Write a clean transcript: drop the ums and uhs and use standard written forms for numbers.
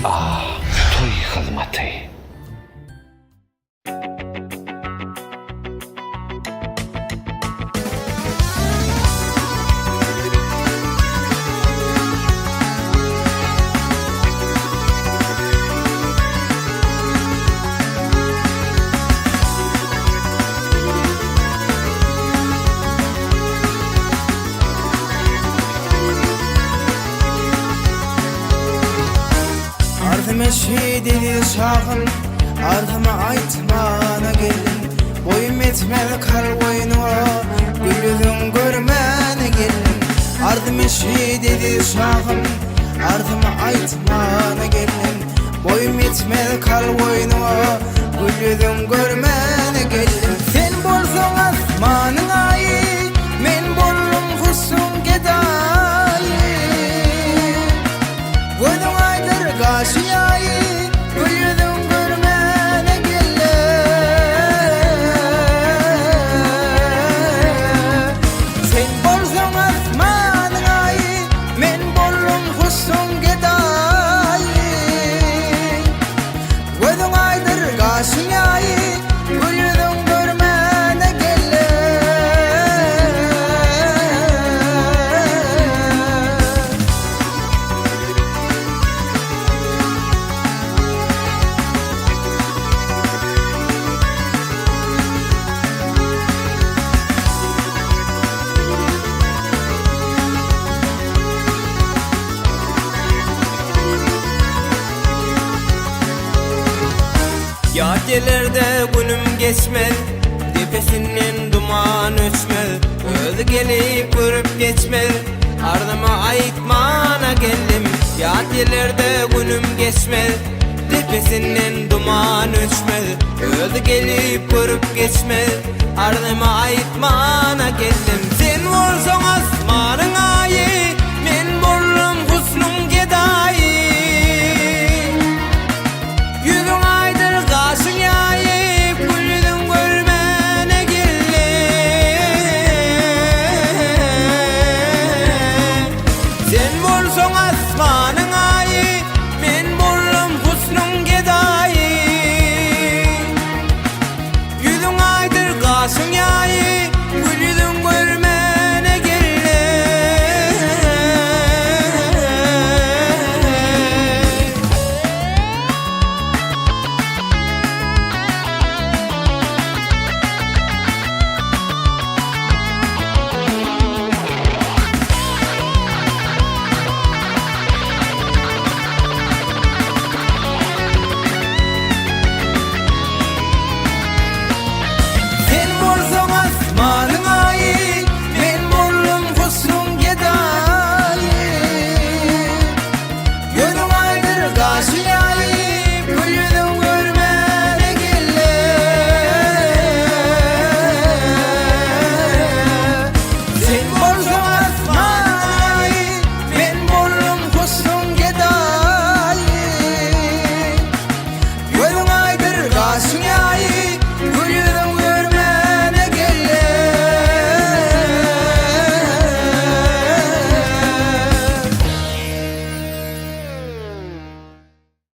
Toy hizmeti. Ardıma şey dedi şahım, ardıma aytmana gelin. Boyum etmeli kal boynuma, gülüdün görmene gelin. Ardıma şey dedi şahım, ardıma aytmana gelin. Boyum etmeli kal boynuma, gülüdün görmene gelin. Sen bolsan asmanın ayı, men bollum husun gedayı. Gözün aydır kaşıyayı, gülüdün görmene gelle. Sen bolsan asmanın ayı, men bollum husun gedayı. Gözün aydır kaşıyayı, gülüdün görmene gelle. Caddelerde günüm geçmez, tepesinden duman uçmaz. Özü gelip görüp geçmez, ardıma aytmana geldim. Caddelerde günüm geçmez, tepesinden duman uçmaz. Özü gelip görüp geçmez, ardıma aytmana geldim. Sen olsan asmanın ayı, men bollum husnum gedayı. Yüzün aydır kaşın yayıp, gülüdün görmene gelle. Sen bolsan asmanın